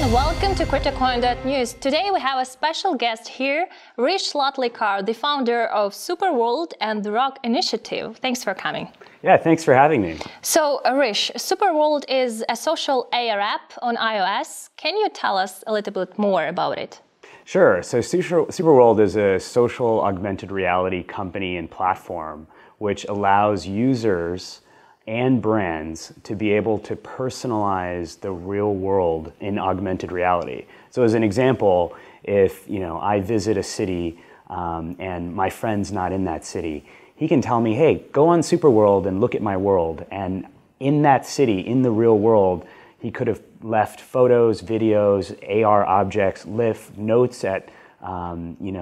and welcome to CryptoCoin.News. Today we have a special guest here, Hrish Lotlikar, the founder of Superworld and the Rock Initiative. Thanks for coming. Yeah, thanks for having me. So, Hrish, Superworld is a social AR app on iOS. Can you tell us a little bit more about it? Sure. So Superworld is a social augmented reality company and platform which allows users and brands to be able to personalize the real world in augmented reality. So as an example, if I visit a city and my friend's not in that city, he can tell me, hey, go on Superworld and look at my world. And in that city, in the real world, he could have left photos, videos, AR objects, left notes at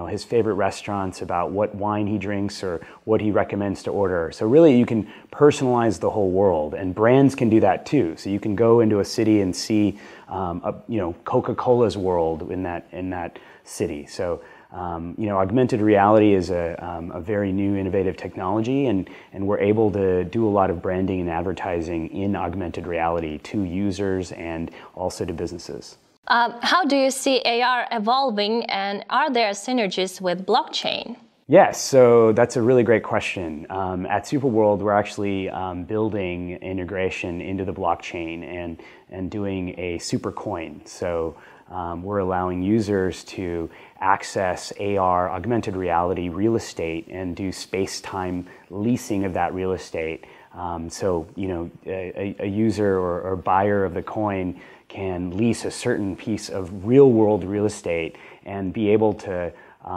his favorite restaurants about what wine he drinks or what he recommends to order. So really you can personalize the whole world, and brands can do that too. So you can go into a city and see Coca-Cola's world in that city. So augmented reality is a very new innovative technology, and we're able to do a lot of branding and advertising in augmented reality to users and also to businesses. How do you see AR evolving, and are there synergies with blockchain? Yes, so that's a really great question. At Superworld, we're actually building integration into the blockchain and doing a super coin. So we're allowing users to access AR, augmented reality, real estate, and do space-time leasing of that real estate. A user or buyer of the coin can lease a certain piece of real-world real estate and be able to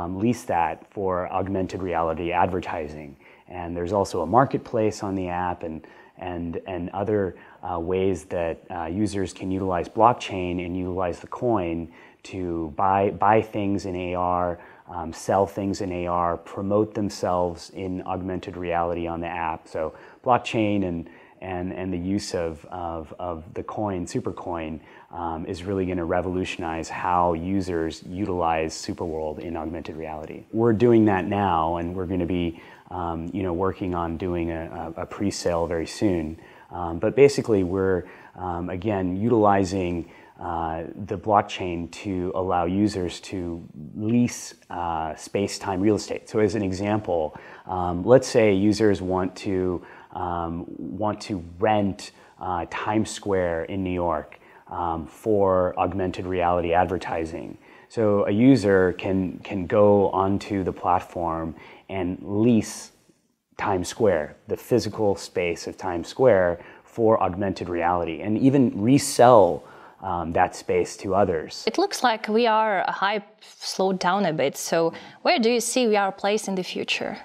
lease that for augmented reality advertising. And there's also a marketplace on the app and other ways that users can utilize blockchain and utilize the coin to buy things in AR, sell things in AR, promote themselves in augmented reality on the app. So blockchain and the use of the coin, Supercoin, is really going to revolutionize how users utilize Superworld in augmented reality. We're doing that now, and we're going to be working on doing a pre-sale very soon. But basically we're, again, utilizing the blockchain to allow users to lease space-time real estate. So as an example, let's say users want to rent Times Square in New York for augmented reality advertising. So a user can go onto the platform and lease Times Square, the physical space of Times Square, for augmented reality, and even resell that space to others. It looks like hype slowed down a bit. So where do you see VR placed in the future?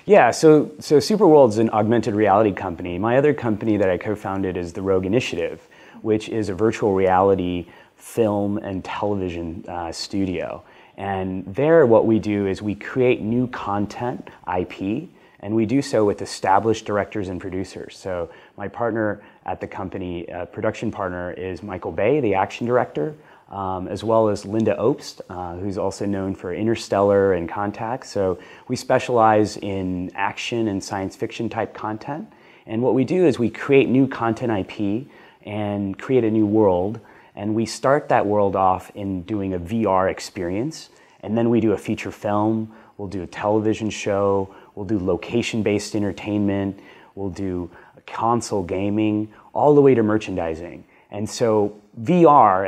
Yeah, so Superworld's an augmented reality company. My other company that I co-founded is the Rogue Initiative, which is a virtual reality film and television studio. And there what we do is we create new content, IP, and we do so with established directors and producers. So my partner at the company, production partner, is Michael Bay, the action director, as well as Linda Obst, who's also known for Interstellar and Contact. So we specialize in action and science fiction type content. And what we do is we create new content IP and create a new world. And we start that world off in doing a VR experience. And then we do a feature film, we'll do a television show, we'll do location-based entertainment, we'll do console gaming, all the way to merchandising. And so VR,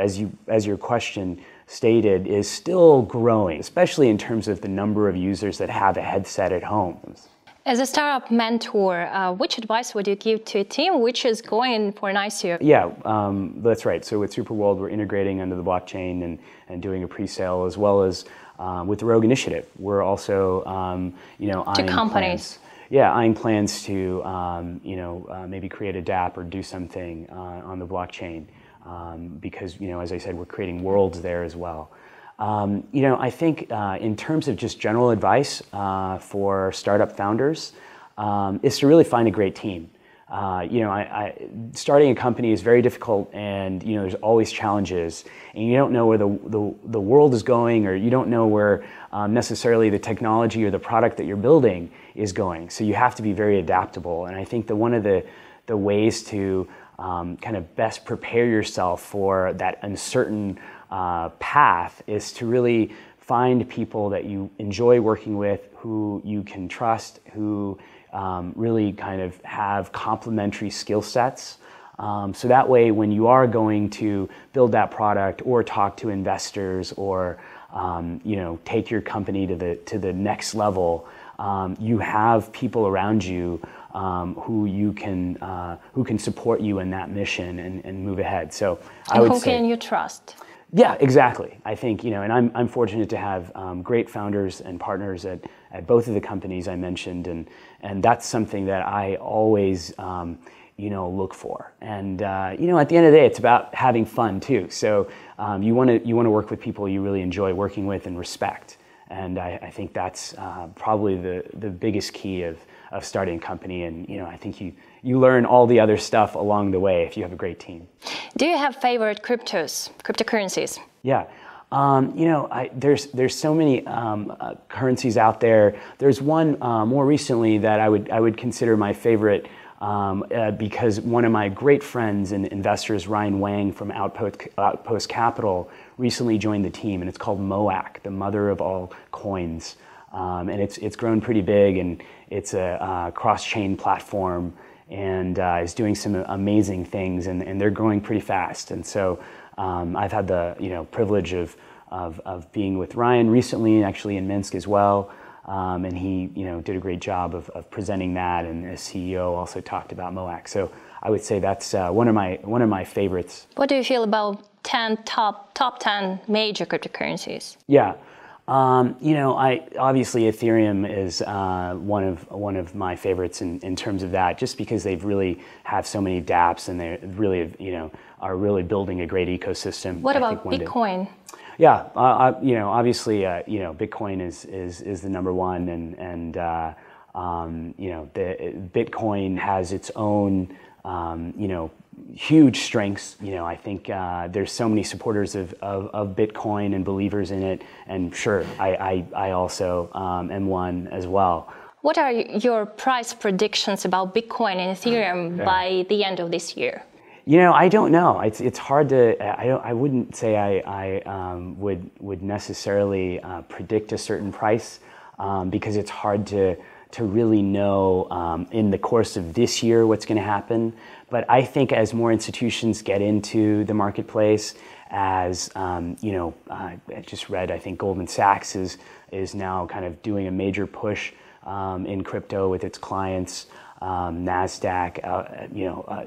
as your question stated, is still growing, especially in terms of the number of users that have a headset at home. As a startup mentor, which advice would you give to a team which is going for an ICO? Yeah, that's right. So with Superworld, we're integrating under the blockchain and doing a pre-sale, as well as with the Rogue Initiative. We're also, to companies. Eyeing plans to, maybe create a DApp or do something on the blockchain, because, as I said, we're creating worlds there as well. I think in terms of just general advice for startup founders is to really find a great team. Starting a company is very difficult, and there's always challenges, and you don't know where the world is going, or you don't know where necessarily the technology or the product that you're building is going. So you have to be very adaptable, and I think that one of the ways to kind of best prepare yourself for that uncertain path is to really find people that you enjoy working with, who you can trust, who really kind of have complementary skill sets. So that way, when you are going to build that product or talk to investors or take your company to the next level, you have people around you who can support you in that mission and move ahead. So I would say, who can you trust? Yeah, exactly. I think, and I'm fortunate to have great founders and partners at both of the companies I mentioned, and that's something that I always look for. And at the end of the day, it's about having fun too. So you want to work with people you really enjoy working with and respect. And I think that's probably the biggest key of starting a company. And I think you learn all the other stuff along the way if you have a great team. Do you have favorite cryptocurrencies? Yeah. There's so many currencies out there. There's one more recently that I would consider my favorite because one of my great friends and investors, Ryan Wang from Outpost Capital, recently joined the team, and it's called MOAC, the mother of all coins. And it's grown pretty big, and it's a cross-chain platform, and is doing some amazing things, and they're growing pretty fast. And so I've had the privilege of being with Ryan recently, actually in Minsk as well. And he did a great job of presenting that, and as CEO also talked about MOAC. So I would say that's one of my favorites. What do you feel about top 10 major cryptocurrencies? Yeah. Obviously Ethereum is one of my favorites in terms of that, just because they've really have so many dApps, and they really are really building a great ecosystem. What about Bitcoin? Yeah, obviously, Bitcoin is the number one, and the Bitcoin has its own, huge strengths. I think there's so many supporters of Bitcoin and believers in it, and sure, I also am one as well. What are your price predictions about Bitcoin and Ethereum by the end of this year? I don't know. It's hard to. I wouldn't say I would necessarily predict a certain price because it's hard to really know in the course of this year what's going to happen. But I think as more institutions get into the marketplace, as I just read, I think Goldman Sachs is now kind of doing a major push in crypto with its clients. NASDAQ,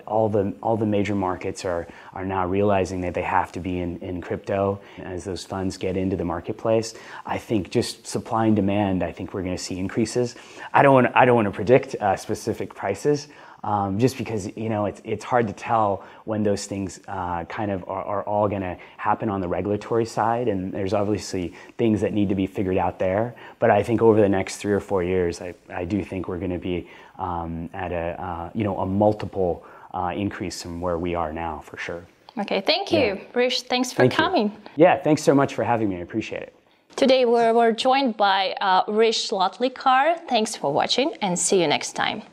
all the major markets are now realizing that they have to be in crypto. As those funds get into the marketplace, I think just supply and demand, I think we're going to see increases. I don't want to predict specific prices, just because it's hard to tell when those things kind of are all going to happen on the regulatory side, and there's obviously things that need to be figured out there. But I think over the next 3 or 4 years, I do think we're going to be at a multiple increase from where we are now, for sure. Okay, thank you, Hrish. Thanks for coming. Yeah, thanks so much for having me. I appreciate it. Today we're joined by Hrish Lotlikar. Thanks for watching, and see you next time.